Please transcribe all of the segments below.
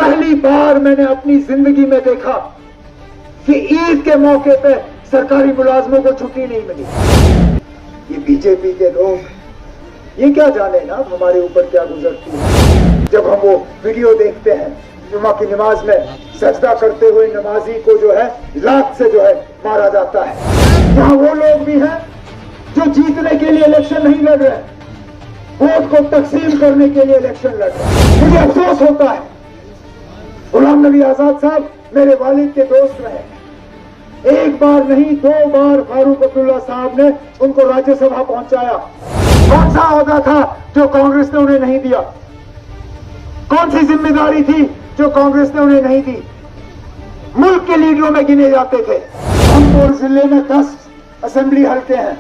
पहली बार मैंने अपनी जिंदगी में देखा कि ईद के मौके पे सरकारी मुलाजमों को छुट्टी नहीं मिली। ये बीजेपी के लोग ये क्या जाने ना हमारे ऊपर क्या गुजरती है। जब हम वो वीडियो देखते हैं जुमा की नमाज में सजदा करते हुए नमाजी को जो है लात से जो है मारा जाता है। यहाँ वो लोग भी हैं जो जीतने के लिए इलेक्शन नहीं लड़ रहे, वोट को तकसीम करने के लिए इलेक्शन लड़ रहे। मुझे अफसोस होता है, गुलाम नबी आजाद साहब मेरे वालिद के दोस्त रहे। एक बार नहीं 2 बार फारूक अब्दुल्ला साहब ने उनको राज्यसभा पहुंचाया। कौन सा ओहदा था जो कांग्रेस ने उन्हें नहीं दिया? कौन सी जिम्मेदारी थी जो कांग्रेस ने उन्हें नहीं दी? मुल्क के लीडरों में गिने जाते थे। रामपुर जिले में 10 असेंबली हल्के हैं।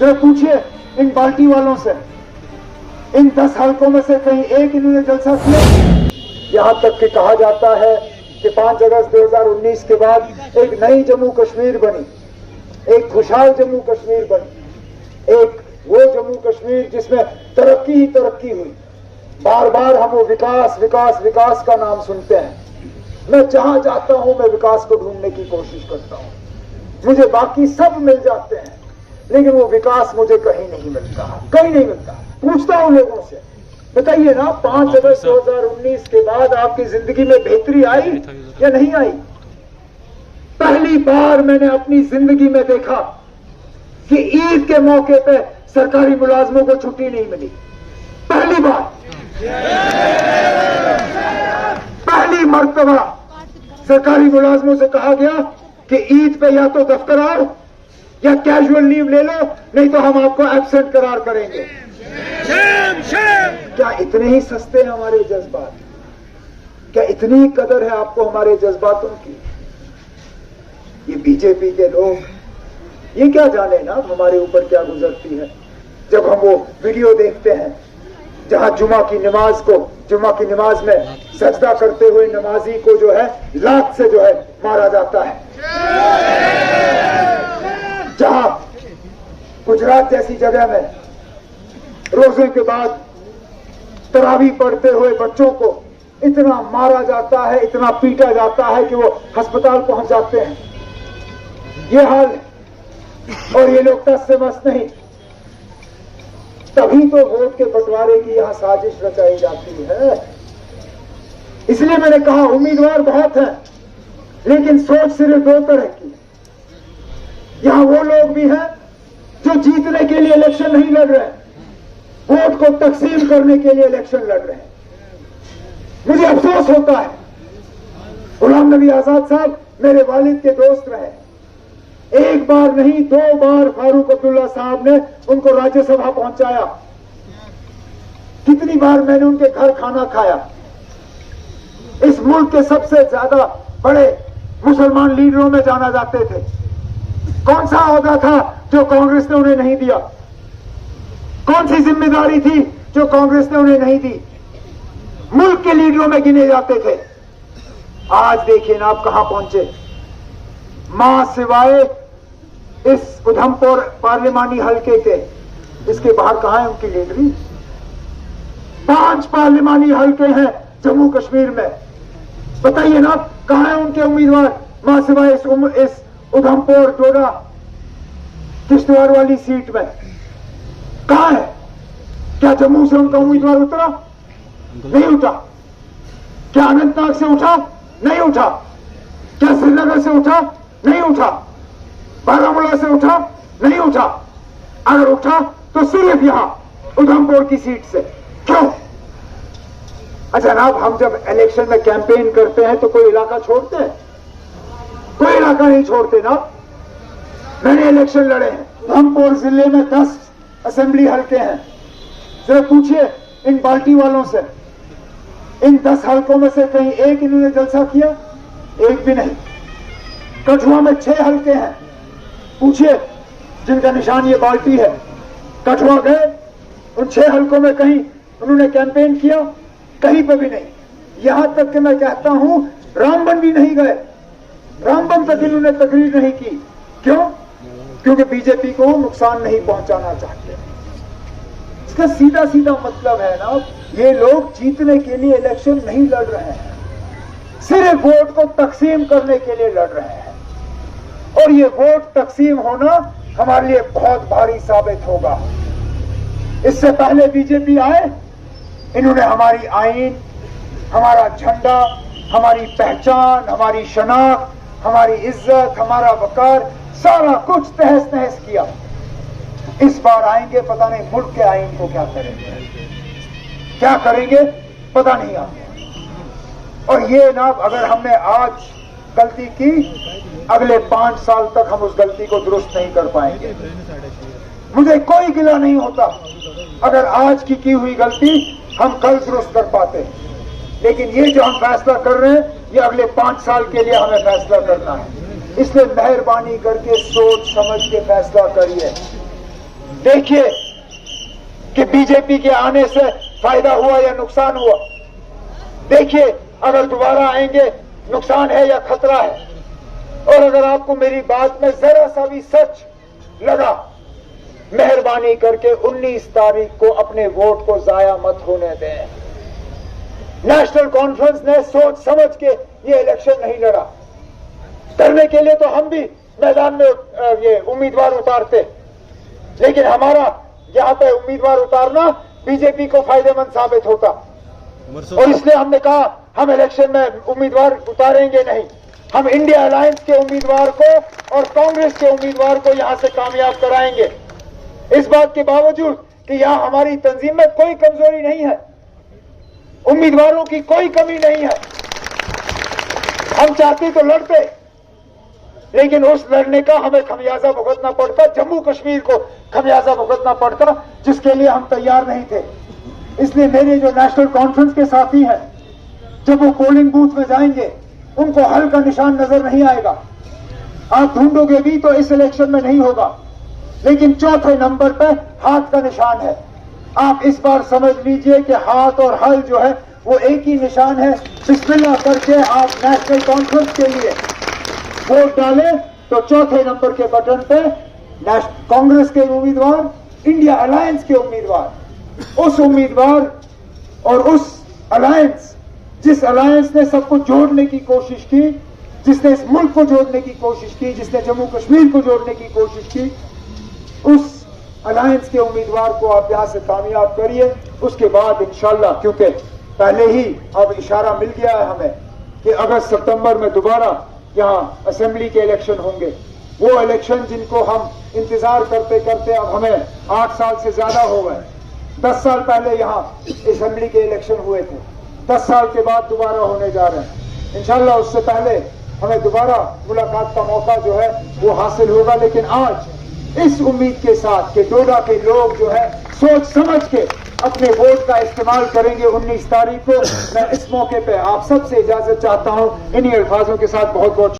जरा पूछिए इन पार्टी वालों से, इन 10 हल्कों में से कहीं एक इन्होंने जलसा किया? यहां तक कि कहा जाता है कि 5 अगस्त 2019 के बाद एक नई जम्मू कश्मीर बनी, एक खुशहाल जम्मू कश्मीर बनी, एक वो जम्मू कश्मीर जिसमें तरक्की ही तरक्की हुई। बार बार हम वो विकास विकास विकास का नाम सुनते हैं। मैं जहां जाता हूं मैं विकास को ढूंढने की कोशिश करता हूं। मुझे बाकी सब मिल जाते हैं लेकिन वो विकास मुझे कहीं नहीं मिलता, कहीं नहीं मिलता। पूछता हूं लोगों से, बताइए ना 5 अगस्त 2019 के बाद आपकी जिंदगी में बेहतरी आई या नहीं आई? पहली बार मैंने अपनी जिंदगी में देखा कि ईद के मौके पे सरकारी मुलाजमों को छुट्टी नहीं मिली। पहली बार, पहली मर्तबा सरकारी मुलाजमों से कहा गया कि ईद पे या तो दफ्तर आओ या कैजुअल लीव ले लो, नहीं तो हम आपको एब्सेंट करार करेंगे। क्या इतने ही सस्ते हैं हमारे जज्बात? क्या इतनी कदर है आपको हमारे जज्बातों की? ये बीजेपी के लोग ये क्या जाने ना हमारे ऊपर क्या गुजरती है। जब हम वो वीडियो देखते हैं जहां जुमा की नमाज में सजदा करते हुए नमाजी को जो है लात से जो है मारा जाता है, जहां गुजरात जैसी जगह में रोजे के बाद तरावी पढ़ते हुए बच्चों को इतना मारा जाता है, इतना पीटा जाता है कि वो अस्पताल पहुंच जाते हैं। ये हाल है। और ये लोग टस से मस नहीं। तभी तो वोट के बंटवारे की यहां साजिश रचाई जाती है। इसलिए मैंने कहा उम्मीदवार बहुत हैं लेकिन सोच सिर्फ 2 तरह की। यहां वो लोग भी हैं जो जीतने के लिए इलेक्शन नहीं लड़ रहे, वोट को तकसीम करने के लिए इलेक्शन लड़ रहे हैं। मुझे अफसोस होता है, गुलाम नबी आजाद साहब मेरे वालिद के दोस्त रहे। एक बार नहीं 2 बार फारूक अब्दुल्ला साहब ने उनको राज्यसभा पहुंचाया। कितनी बार मैंने उनके घर खाना खाया। इस मुल्क के सबसे ज्यादा बड़े मुसलमान लीडरों में जाना जाते थे। कौन सा ओहदा था जो कांग्रेस ने उन्हें नहीं दिया? कौन सी जिम्मेदारी थी जो कांग्रेस ने उन्हें नहीं दी? मुल्क के लीडरों में गिने जाते थे। आज देखिए ना आप कहां पहुंचे। मां सिवाय इस उधमपुर पार्लिमानी हल्के के, इसके बाहर कहां है उनकी लीडरी? 5 पार्लिमानी हल्के हैं जम्मू कश्मीर में। बताइए ना कहां है उनके उम्मीदवार? मां सिवाय इस उधमपुर डोडा किश्तवाड़ वाली सीट में कहां है? क्या जम्मू से उनका उम्मीदवार उतरा? नहीं उठा। क्या अनंतनाग से उठा? नहीं उठा। क्या श्रीनगर से उठा? नहीं उठा। बारामूला से उठा? नहीं उठा। अगर उठा तो सिर्फ यहां उधमपुर की सीट से। क्यों? अच्छा जनाब, हम जब इलेक्शन में कैंपेन करते हैं तो कोई इलाका छोड़ते हैं? कोई इलाका नहीं छोड़ते ना। मैंने इलेक्शन लड़े हैं। उधमपुर जिले में 10 असेंबली हल्के हैं। जरा पूछिए इन पार्टी वालों से, इन 10 हल्कों में से कहीं एक इन्होंने जलसा किया? एक भी नहीं। कठुआ में 6 हल्के हैं। पूछिए जिनका निशान ये बाल्टी है, कठुआ गए? उन 6 हल्कों में कहीं उन्होंने कैंपेन किया? कहीं पर भी नहीं। यहां तक कि मैं कहता हूं रामबन भी नहीं गए। रामबन तक इन्होंने तकरीर नहीं की। क्यों? क्योंकि बीजेपी को नुकसान नहीं पहुंचाना चाहते। इसका सीधा सीधा मतलब है ना, ये लोग जीतने के लिए इलेक्शन नहीं लड़ रहे हैं, सिर्फ वोट को तकसीम करने के लिए लड़ रहे हैं, और ये वोट तकसीम होना हमारे लिए बहुत भारी साबित होगा। इससे पहले बीजेपी आए, इन्होंने हमारी आईन, हमारा झंडा, हमारी पहचान, हमारी शनाख्त, हमारी इज्जत, हमारा वकार, सारा कुछ तहस नहस किया। इस बार आएंगे, पता नहीं मुल्क के आईन को क्या करेंगे पता नहीं आगे। और ये जनाब, अगर हमने आज गलती की, अगले 5 साल तक हम उस गलती को दुरुस्त नहीं कर पाएंगे। मुझे कोई गिला नहीं होता अगर आज की हुई गलती हम कल दुरुस्त कर पाते, लेकिन ये जो हम फैसला कर रहे हैं, ये अगले 5 साल के लिए हमें फैसला करना है। इसलिए मेहरबानी करके सोच समझ के फैसला करिए। देखिए कि बीजेपी के आने से फायदा हुआ या नुकसान हुआ। देखिए अगर दोबारा आएंगे नुकसान है या खतरा है। और अगर आपको मेरी बात में जरा सा भी सच लगा, मेहरबानी करके 19 तारीख को अपने वोट को जाया मत होने दें। नेशनल कॉन्फ्रेंस ने सोच समझ के ये इलेक्शन नहीं लड़ा। करने के लिए तो हम भी मैदान में ये उम्मीदवार उतारते, लेकिन हमारा यहाँ पे उम्मीदवार उतारना बीजेपी को फायदेमंद साबित होता, और इसलिए हमने कहा हम इलेक्शन में उम्मीदवार उतारेंगे नहीं। हम इंडिया अलायंस के उम्मीदवार को और कांग्रेस के उम्मीदवार को यहां से कामयाब कराएंगे। इस बात के बावजूद कि यहां हमारी तंजीम में कोई कमजोरी नहीं है, उम्मीदवारों की कोई कमी नहीं है। हम चाहते तो लड़ते, लेकिन उस लड़ने का हमें खमियाजा भुगतना पड़ता, जम्मू कश्मीर को खमियाजा भुगतना पड़ता, जिसके लिए हम तैयार नहीं थे। इसलिए मेरे जो नेशनल कॉन्फ्रेंस के साथी हैं, जब वो पोलिंग बूथ में जाएंगे, उनको हल का निशान नजर नहीं आएगा। आप ढूंढोगे भी तो इस इलेक्शन में नहीं होगा, लेकिन चौथे नंबर पे हाथ का निशान है। आप इस बार समझ लीजिए कि हाथ और हल जो है वो एक ही निशान है। बिस्मिल्लाह करके आप नेशनल कॉन्फ्रेंस के लिए वोट डालें तो चौथे नंबर के बटन पे कांग्रेस के उम्मीदवार, इंडिया अलायंस के उम्मीदवार, उस उम्मीदवार और उस अलायंस, जिस अलायंस ने सबको जोड़ने की कोशिश की, जिसने इस मुल्क को जोड़ने की कोशिश की, जिसने जम्मू कश्मीर को जोड़ने की कोशिश की, उस अलायंस के उम्मीदवार को आप यहां से कामयाब करिए। उसके बाद इंशाल्लाह, क्योंकि पहले ही अब इशारा मिल गया है हमें कि अगस्त सितंबर में दोबारा यहाँ असेंबली के इलेक्शन होंगे। वो इलेक्शन जिनको हम इंतजार करते करते अब हमें 8 साल से ज्यादा हो गए। 10 साल पहले यहाँ असेंबली के इलेक्शन हुए थे, 10 साल के बाद दोबारा होने जा रहे हैं। इंशाल्लाह उससे पहले हमें दोबारा मुलाकात का मौका जो है वो हासिल होगा। लेकिन आज इस उम्मीद के साथ कि डोडा के लोग जो है सोच समझ के अपने वोट का इस्तेमाल करेंगे 19 तारीख को, मैं इस मौके पे आप सबसे इजाजत चाहता हूं इन्हीं अल्फाजों के साथ। बहुत बहुत